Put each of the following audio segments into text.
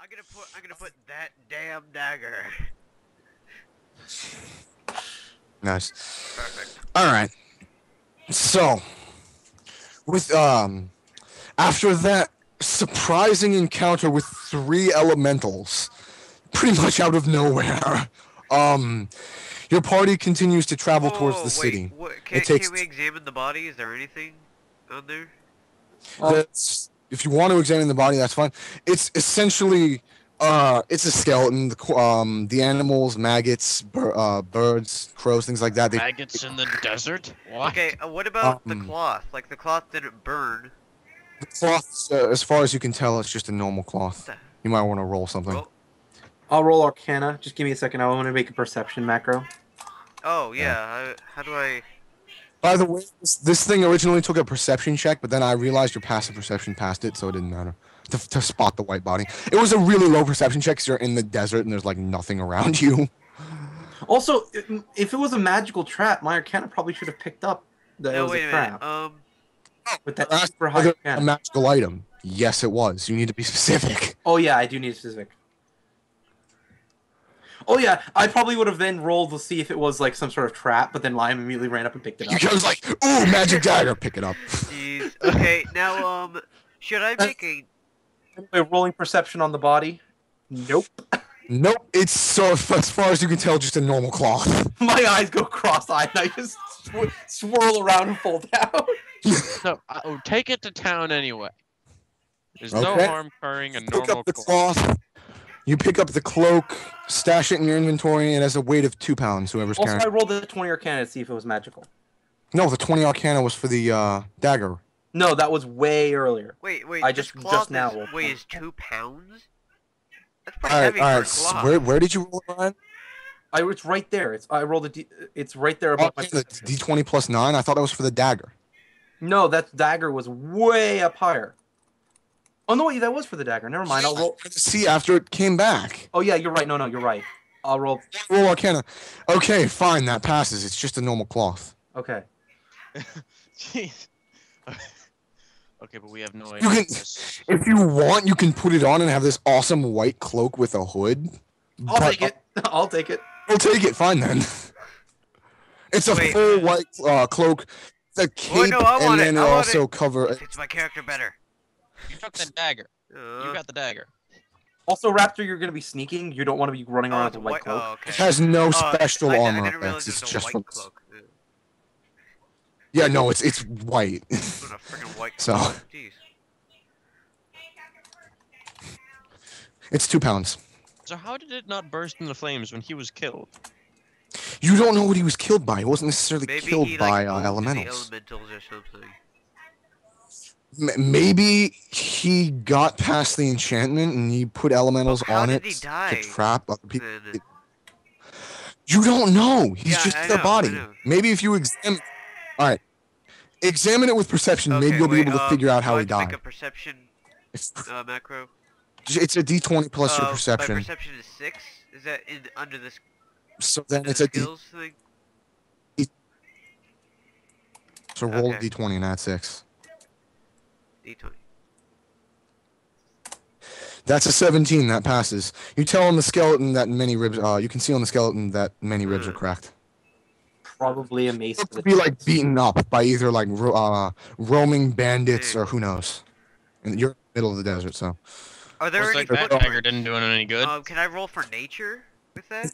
I'm gonna put that damn dagger. Nice. Perfect. All right. So, with after that surprising encounter with 3 elementals, pretty much out of nowhere, your party continues to travel towards the Wait. city. What? It Can takes we examine the body? Is there anything on there? that's if you want to examine the body, that's fine. It's essentially it's a skeleton. The animals, maggots, birds, crows, things like that. Maggots in the desert? What? Okay. What about the cloth? Like the cloth didn't burn. The cloth, as far as you can tell, it's just a normal cloth. You might want to roll something. Roll. I'll roll Arcana. Just give me a second. I want to make a perception macro. Oh yeah. How do I? By the way, this thing originally took a perception check, but then I realized your passive perception passed it, so it didn't matter to spot the white body. It was a really low perception check because you're in the desert and there's like nothing around you. Also, if it was a magical trap, my Arcana probably should have picked up that it was wait a a trap. minute. With that super high A Arcana. magical item. Yes, it was. You need to be specific. Oh yeah, I do need specific. Oh yeah, I probably would have then rolled to see if it was like some sort of trap, but then Liam immediately ran up and picked it up. You was like, ooh, magic dagger, pick it up. Jeez. Okay. Now should I make a? Anyway, rolling perception on the body. Nope. Nope, it's so as far as you can tell, just a normal cloth. My eyes go cross-eyed and I just swirl around and fall down. No, take it to town anyway. There's no Okay. harm carrying a Pick normal up the cloth. You pick up the cloak, stash it in your inventory, and it has a weight of 2 pounds. Whoever's Also, carrying. I rolled a 20 Arcana to see if it was magical. No, the 20 Arcana was for the dagger. No, that was way earlier. Wait. I this just cloth now rolled weighs 2 pounds. That's pretty heavy All for a right. cloth. Where did you roll it, Ryan? It's right there. I rolled a D. It's right there above my. The D20 plus 9. I thought that was for the dagger. No, that dagger was way up higher. Oh no, wait, that was for the dagger. Never mind. I'll roll. See, after it came back. Oh yeah, you're right. No, you're right. I'll roll. Roll Arcana. Okay, fine. That passes. It's just a normal cloth. Okay. Jeez. Okay, but we have no You idea. can, if you want, you can put it on and have this awesome white cloak with a hood. I'll take it. I'll take it. I'll take it. Fine then. It's a full white cloak, the cape, and then it'll also cover. It fits my character better. You took the dagger. You got the dagger. Also, Raptor, you're gonna be sneaking. You don't want to be running around with a white cloak. Oh, okay. It has no special I armor didn't realize effects. it was It's a just white from. cloak. Yeah, no, it's white. What a freaking white So. cloak. Jeez. It's 2 pounds. So how did it not burst into flames when he was killed? You don't know what he was killed by. He wasn't necessarily Maybe killed he, by like, elementals. The elementals or something. Maybe he got past the enchantment and he put elementals How on did it he die? to trap other people. Then? You don't know. He's Yeah, just I the know, body. I know. Maybe if you examine. All right. Examine it with perception. Okay, Maybe you'll be wait, able to figure out how do I he have to died. Make a perception macro. It's a D20 plus your perception. My perception is 6. Is that under this? So then under it's the a D. skills thing? So roll Okay. a D20 and add 6. D20. That's a 17. That passes. You tell on the skeleton that many ribs. You can see on the skeleton that many ribs are cracked. Probably a mace. It could be like beaten up by either like roaming bandits or who knows. And you're in the middle of the desert, so. Are there Looks any like that footprints? dagger didn't do it any good. Can I roll for nature with that? No,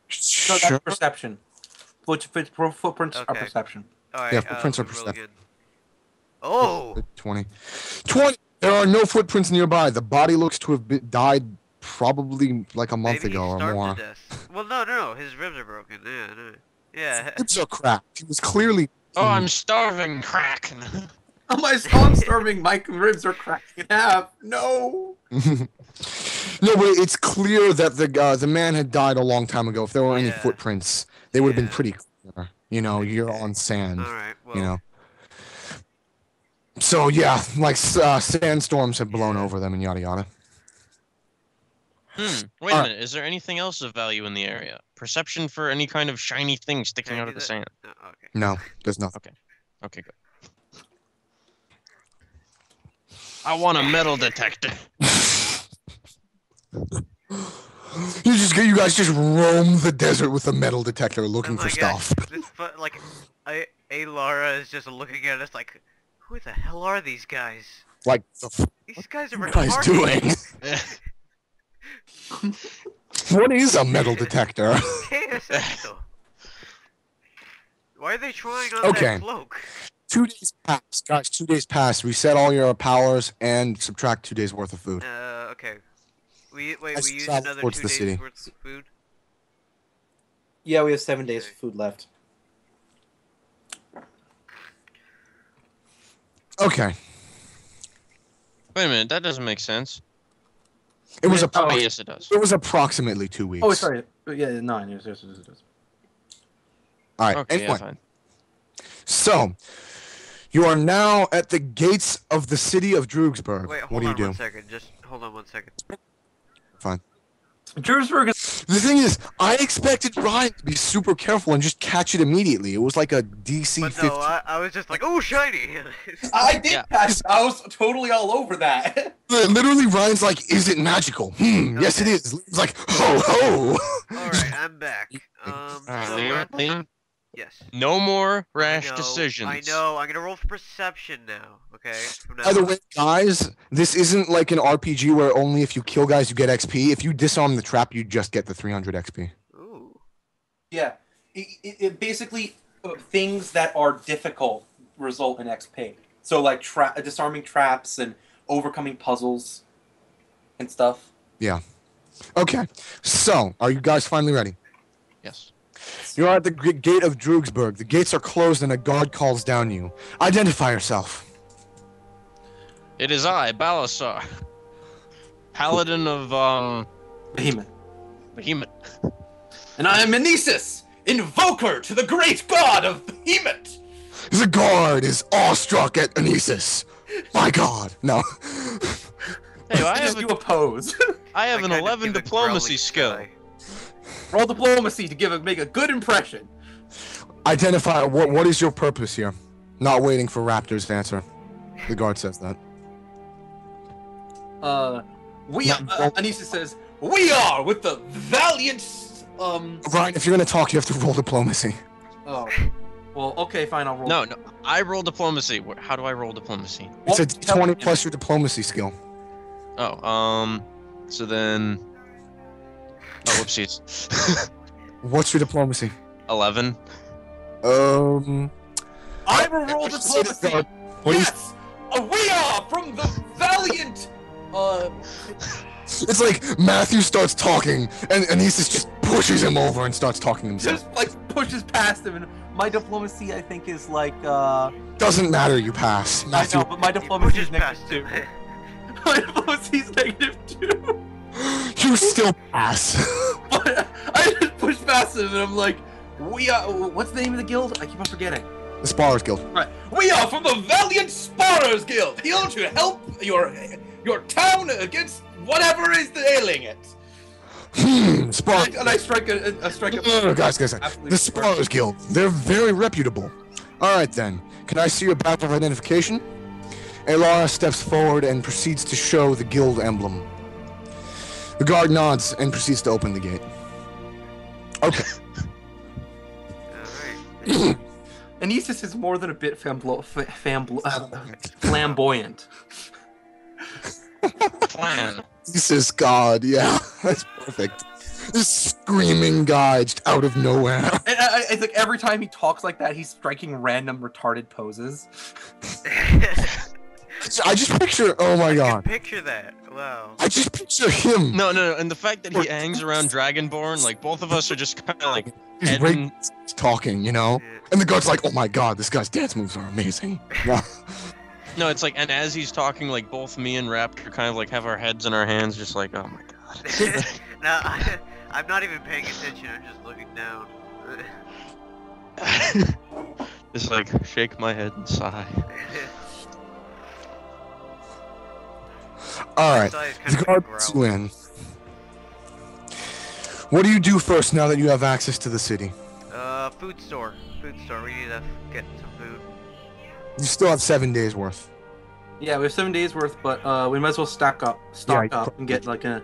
Sure. that's perception. Footprints are Okay. perception. Alright, Yeah, footprints are roll perception. again. Oh! 20. 20! There are no footprints nearby. The body looks to have died probably like a month Maybe ago he or starved more. to death. Well, no, his ribs are broken. Yeah, no. Yeah. Ribs are cracked. He was clearly. Oh, I'm starving. Crack. I'm starving. My ribs are cracking in half. No. No, but it's clear that the man had died a long time ago. If there were any Yeah. footprints, they would have been Yeah. pretty clear. You know, you're on sand. Alright, well. You know. So yeah, like sandstorms have blown over them and yada yada. Wait a minute. Is there anything else of value in the area? Perception for any kind of shiny thing sticking Can I out do of the that? sand. No, okay. No, there's nothing. Okay, good. I want a metal detector. You guys just roam the desert with a metal detector looking Oh for my God, stuff. This like, Lara is just looking at us like, who the hell are these guys? Like, These guys are what are you guys retarded. doing? What is a metal detector? ¿Qué es esto? Why are they trying on Okay. that cloak? 2 days passed, guys. 2 days passed. Reset all your powers and subtract 2 days worth of food. Okay. We As used travel another towards 2 the days city. worth of food. Yeah, we have 7 days of food left. Okay. Wait a minute, that doesn't make sense. It was Oh, yes, it does. It was approximately 2 weeks. Oh, sorry. Yeah, 9. Yes. All right. Okay, Anyway, yeah, fine. so you are now at the gates of the city of Drugesburg. Wait, What hold do you on do? 1 second. Just hold on 1 second. Fine. Drugesburg is... The thing is, I expected Ryan to be super careful and just catch it immediately. It was like a DC But 50. no, I was just like, oh, shiny! I did Yeah. catch. I was totally all over that. Literally, Ryan's like, "Is it magical?" Yes, it Okay. is. It's like, ho ho. Alright, I'm back. So, Liam, yes. no more I rash know, decisions. I know, I'm gonna roll for perception now, okay? From now By the on. way, guys, this isn't like an RPG where only if you kill guys you get XP. If you disarm the trap, you just get the 300 XP. Ooh. Yeah, it basically things that are difficult result in XP. So like disarming traps and overcoming puzzles and stuff. Okay, so are you guys finally ready? Yes. You are at the gate of Drugesburg. The gates are closed and a guard calls down you. Identify yourself. It is I, Balasar. Paladin of, Behemoth. Behemoth. And I am Anisis, invoker to the great god of Behemoth. The guard is awestruck at Anisis. My god, no. Hey, I Just have, do a pose. I have an kind of 11 give a diplomacy growling skill. sigh. Roll diplomacy to make a good impression. Identify, what is your purpose here? Not waiting for Raptor's answer. The guard says that. Anisis says, we are with the valiant, Ryan, if you're gonna talk, you have to roll diplomacy. Oh. Well, okay, fine, I'll roll. No, I roll diplomacy. How do I roll diplomacy? It's a Well, d20 plus your diplomacy skill. Oh, so then... Oh, whoopsies. What's your diplomacy? 11. I will roll diplomacy. What is- Yes! We are from the valiant, It's like Matthew starts talking, and Anisis just pushes him over and starts talking himself. just like pushes past him, and my diplomacy, I think, is like, Doesn't matter, you pass. I Matthew, know, but my He diplomacy pushes is past negative him. 2. My diplomacy is -2. you still pass. But I just push past him, and I'm like, we are, what's the name of the guild? I keep on forgetting. The Sparrow's Guild. Right. We are from the Valiant Sparrows Guild, here to help your town against whatever is ailing it. Sparrow. And I strike a strike a. No, guys. Absolutely The Sparrow's Guild. They're very reputable. Alright then. Can I see your badge of identification? Elara steps forward and proceeds to show the guild emblem. The guard nods and proceeds to open the gate. Okay. Alright. Anisis is more than a bit flamboyant. Plan. This is God, yeah. That's perfect. This screaming guy just out of nowhere. And it's like every time he talks like that, he's striking random retarded poses. I just picture, oh my I god. can picture that. Wow. I just picture him. No, and the fact that he hangs around Dragonborn, like, both of us are just kind of like, He's heading... talking, you know? Yeah. And the guard's like, oh my god, this guy's dance moves are amazing. Yeah. No, it's like, and as he's talking, like, both me and Raptor kind of, like, have our heads in our hands, just like, oh my god. Now, I'm not even paying attention, I'm just looking down. Just, like, shake my head and sigh. Alright. Sigh is kind The of guard a puts growl. you in. What do you do first now that you have access to the city? Food store. Food store, we need to get some food. You still have 7 days worth. Yeah, we have 7 days worth, but we might as well stock up Yeah, and get like a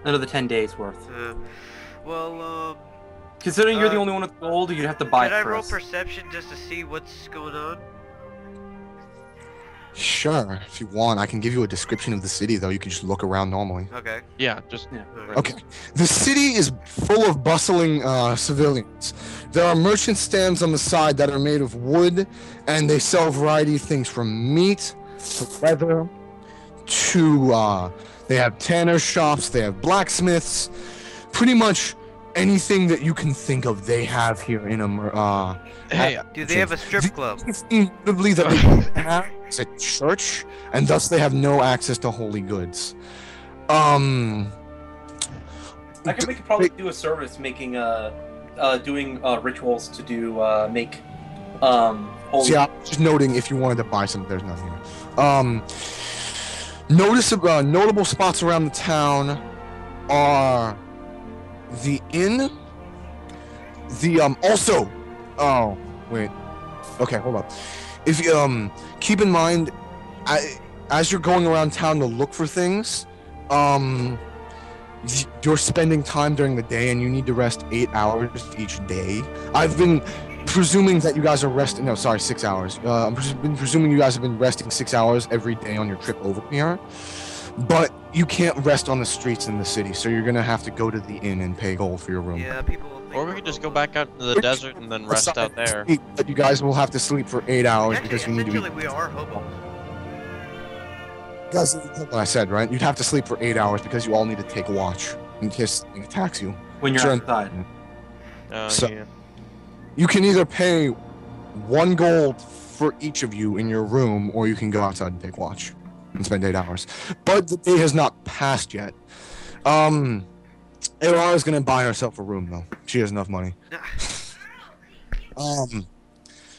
Another 10 days worth. Well, Considering you're the only one with gold, you'd have to buy can it I roll first. perception just to see what's going on? Sure, if you want, I can give you a description of the city, though. You can just look around normally. Okay. Yeah, just Yeah. Okay. The city is full of bustling civilians. There are merchant stands on the side that are made of wood, and they sell a variety of things from meat to leather to, they have tanner shops, they have blacksmiths, pretty much anything that you can think of they have here in hey, Do they have a strip club? Notably that they have is a church, and thus they have no access to holy goods. I could probably do a service making doing rituals to do make holy. So yeah, just noting if you wanted to buy some, there's nothing here. Notable spots around the town are the inn. Also, oh wait, okay, hold up. If you keep in mind, as you're going around town to look for things, you're spending time during the day, and you need to rest 8 hours each day. I've been presuming that you guys are resting. No, sorry, 6 hours. Been presuming you guys have been resting 6 hours every day on your trip over here. But you can't rest on the streets in the city, so you're gonna have to go to the inn and pay gold for your room. Yeah, people will think or we could just go back out into the desert and then rest out there. But you guys will have to sleep for 8 hours Actually, because you need to be. essentially, we are hobos. Guys, what I said, right? You'd have to sleep for 8 hours because you all need to take watch in case something attacks you. When you're Sure. outside. So- Yeah. You can either pay 1 gold for each of you in your room, or you can go outside and take watch and spend 8 hours. But the day has not passed yet. Elara's gonna buy herself a room though. She has enough money.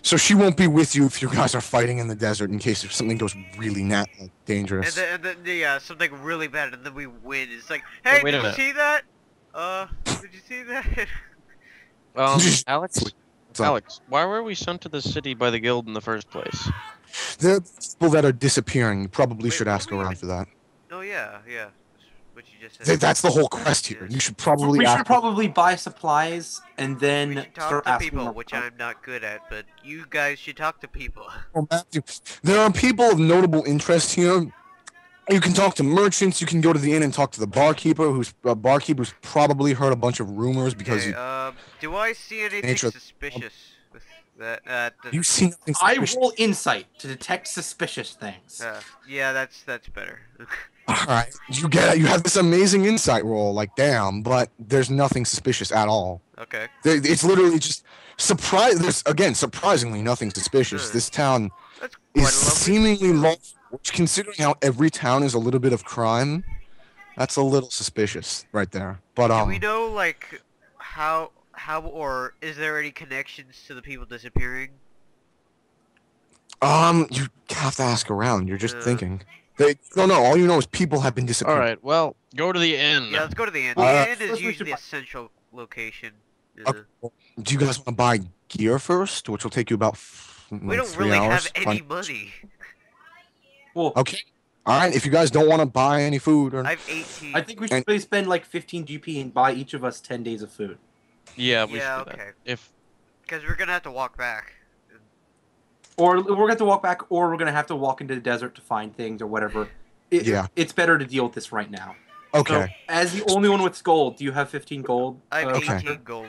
So she won't be with you if you guys are fighting in the desert in case if something goes really dangerous. And then yeah, something really bad, and then we win. It's like, hey, wait a did you minute. see that? Did you see that? Alex, So, Alex, why were we sent to the city by the guild in the first place? there are people that are disappearing. You probably Wait, should what ask were we around for that. Oh yeah, yeah. What you just said. That's the whole quest here. You should probably We ask. should probably buy supplies and We then should talk start to asking people, them which around. I'm not good at, but you guys should talk to people. Oh, Matthew, there are people of notable interest here. You can talk to merchants. You can go to the inn and talk to the barkeeper, who's probably heard a bunch of rumors because Okay, do I see anything Nature- suspicious with that? you see nothing I suspicious. roll insight to detect suspicious things. Yeah, that's better. All right, you have this amazing insight roll, like damn, but there's nothing suspicious at all. Okay. It's literally just There's again surprisingly nothing suspicious. Hmm. This town That's quite is seemingly lawful, which, considering how every town is a little bit of crime, that's a little suspicious right there. But Do we know like how or is there any connections to the people disappearing? you have to ask around. You're just Yeah. thinking. They don't know. All you know is people have been All disappearing. right, well, go to the inn. Yeah, let's go to the inn. Uh, The inn first is we should usually buy- a central location. Okay. Do you guys want to buy gear first, which will take you about We don't 3 really hours? have any money. Well, Okay. All right. If you guys don't want to buy any food, or I have 18. I think we should And- really spend like 15 GP and buy each of us 10 days of food. Yeah, we Yeah, should do okay. that. If Because we're gonna have to walk back. Or we're going to have to walk back, or we're going to have to walk into the desert to find things or whatever. Yeah. It's better to deal with this right now. okay. So, as the only one with gold, do you have 15 gold? I have Okay. 18 gold.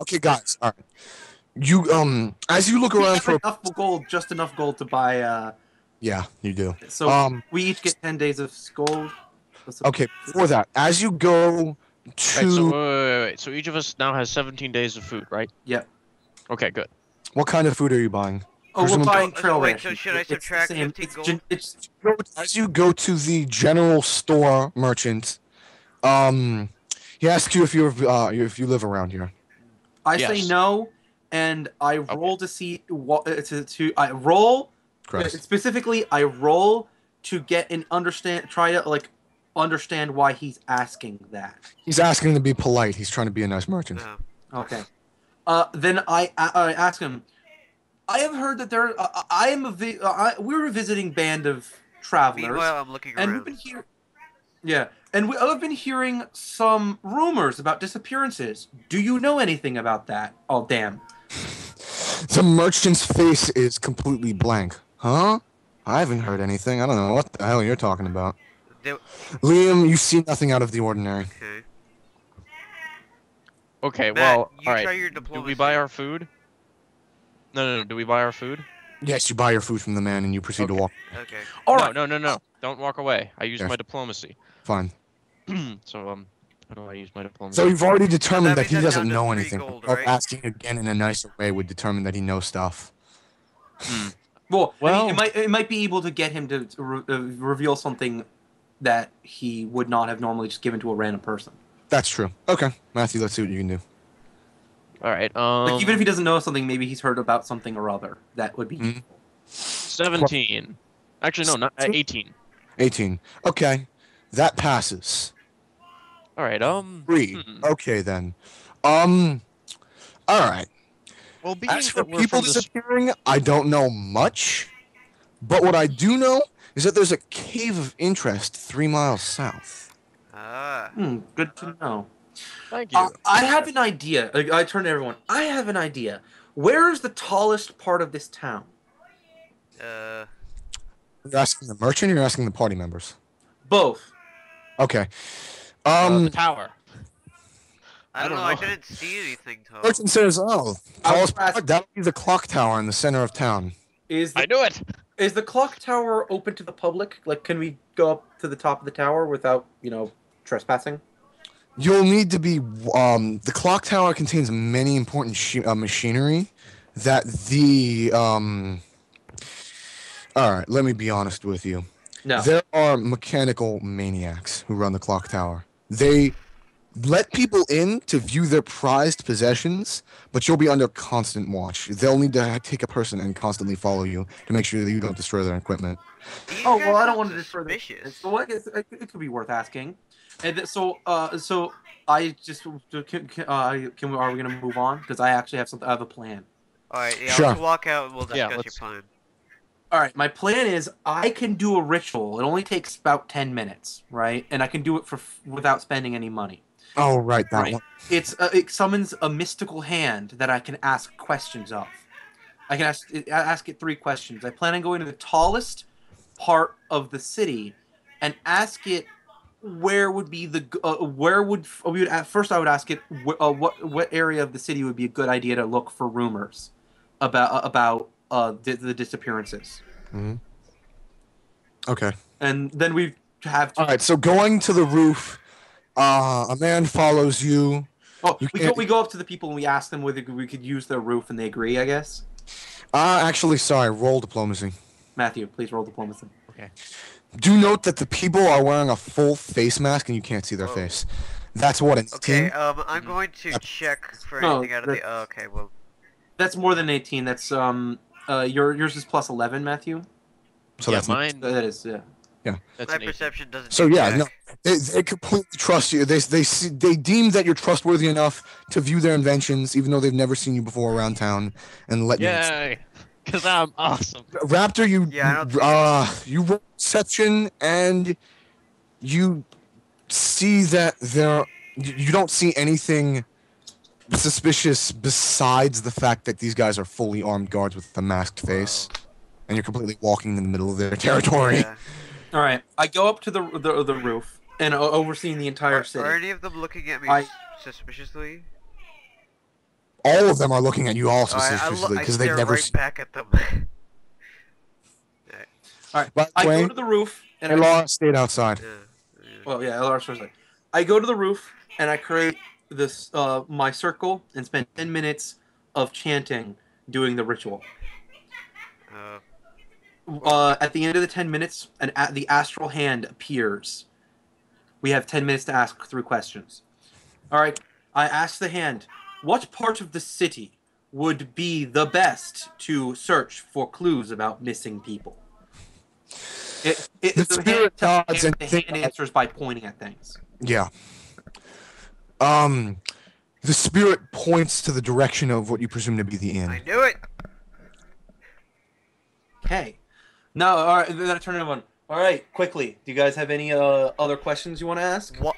Okay, guys. All right. You as you look We around have for enough gold, just enough gold to buy. yeah, you do. So we each get 10 days of gold. Okay. Before that, as you go right, to so wait. So each of us now has 17 days of food, right? Yep. Okay, good. what kind of food are you buying? Oh, we're Presumably- buying So- trail wait, ration. so should I It's the subtract same- 15 it's gold? It's As you go to the general store merchant, he asks you if you live around here. I say Yes. no, and I roll to see what I roll. Correct. Specifically, I roll to get an try to like understand why he's asking that. He's asking to be polite. He's trying to be a nice merchant. Okay. Then I ask him. I have heard that we're a visiting band of travelers, Meanwhile, I'm looking and around. we've been here. Yeah, and I've been hearing some rumors about disappearances. Do you know anything about that? Oh, damn. The merchant's face is completely blank. Huh? I haven't heard anything. I don't know what the hell you're talking about. Do- Liam, you see nothing out of the ordinary. okay. Okay, Matt, well, you all right. try your Do diplomacy. we buy our food? No. Do we buy our food? Yes, you buy your food from the man and you proceed to Okay. walk. Okay. All no, right. no. Don't walk away. I use Yes. my diplomacy. Fine. So how do I use my diplomacy? So you've already determined that that he means that's doesn't down to know 3 anything. gold, Or right? asking again in a nicer way would determine that he knows stuff. Well, Well- it might be able to get him to reveal something that he would not have normally just given to a random person. That's true. Okay, Matthew, let's see what you can do. All right. Like even if he doesn't know something, maybe he's heard about something or other that would be. Mhm. 17. Actually, no, not 18. 18. Okay, that passes. All right. 3. Okay then. All right. Well, being As for that we're people from this, disappearing, I don't know much. But what I do know is that there's a cave of interest 3 miles south. Ah. Good to know. thank you. I have an idea. I turn to everyone. I have an idea. Where is the tallest part of this town? You're asking the merchant or you're asking the party members? Both. Okay. The tower. I don't don't know. I know. didn't see anything tall. Merchant says, oh, I tallest was asking- part, that'll be the clock tower in the center of town. Is I the, knew it. is the clock tower open to the public? Like, can we go up to the top of the tower without, trespassing? You'll need to be. The clock tower contains many important machinery that the. All right, let me be honest with you. No. There are mechanical maniacs who run the clock tower. They let people in to view their prized possessions, but you'll be under constant watch. They'll need to take a person and constantly follow you to make sure that you don't destroy their equipment. These Oh guys well, I don't sound want to destroy suspicious. So what? It could be worth asking. And so I just are we gonna move on? Because I actually have something. I have a plan. All right. Yeah. Sure. Let's walk out and we'll discuss Yeah, your let's- plan. All right, my plan is I can do a ritual. It only takes about 10 minutes, right? And I can do it without spending any money. Oh, right, that Right. one. It summons a mystical hand that I can ask questions of. I can ask it 3 questions. I plan on going to the tallest part of the city and ask it where would be the first I would ask it what area of the city would be a good idea to look for rumors about the disappearances. Mhm. Okay. And then we have to. All right, so going to the roof, a man follows you. Oh, You we can't- go up to the people and we ask them whether we could use their roof, and they agree. I guess. Actually, sorry, roll diplomacy. Matthew, please roll diplomacy. Do note that the people are wearing a full face mask and you can't see their Oh. face. That's what an 18. Okay. I'm going to check for No, anything out of the. Oh, okay. Well. That's more than 18. That's yours is plus 11, Matthew. So yeah, that's mine. That is That's My an 18. perception doesn't. So do yeah, jack. no, they completely trust you. They deem that you're trustworthy enough to view their inventions, even though they've never seen you before around town, and let you. Yay! Because I'm awesome. Raptor, you Yeah, I don't you roll perception and you see that you don't see anything suspicious besides the fact that these guys are fully armed guards with a masked face, and you're completely walking in the middle of their territory. Yeah. all right. I go up to the roof and overseeing the entire city. Are any of them looking at me I- suspiciously? All of them are looking at you all I suspiciously because stare they've never right seen. back at them. All right. By the I way, go to the roof and hey, Laura, stayed outside. Yeah. well, yeah, LR's first thing. I go to the roof and I create this my circle and spend 10 minutes of chanting, doing the ritual. At the end of the 10 minutes, the astral hand appears. We have 10 minutes to ask 3 questions. All right. I ask the hand, what part of the city would be the best to search for clues about missing people? The spirit nods and the think- hand answers by pointing at things. Yeah. The spirit points to the direction of what you presume to be the I inn. knew it. Okay. Now, all right. Then I turn it on. All right, quickly. Do you guys have any other questions you want to ask? What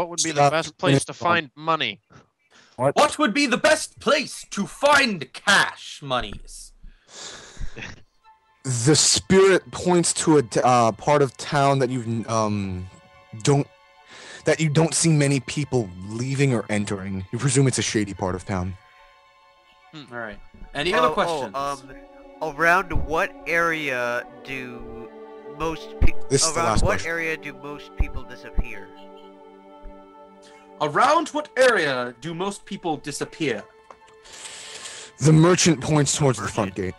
would be the best place to find money? What would be the best place to find cash monies? The spirit points to a part of town that you don't see many people leaving or entering. You presume it's a shady part of town. All right. Any other questions? Around what area do most area do most people disappear? Around what area do most people disappear? The merchant points towards the front gate.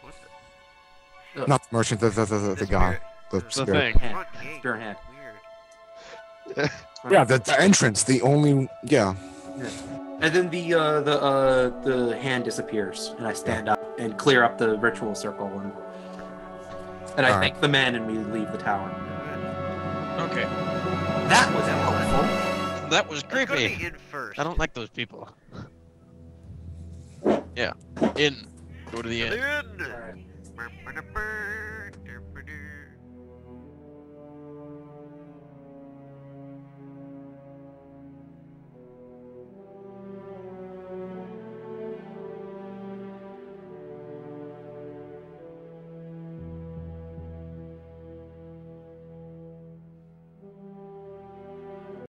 Ugh. Not the merchant, the guy. The spirit. thing. Hand. Spirit hand. Weird. Yeah, the entrance, the only, yeah. And then the hand disappears, and I stand up and clear up the ritual circle, and I thank the man, and we leave the tower. Okay. That was helpful. That was Let's go to creepy. the inn first. I don't like those people. Yeah. In. Go to the inn. Inn.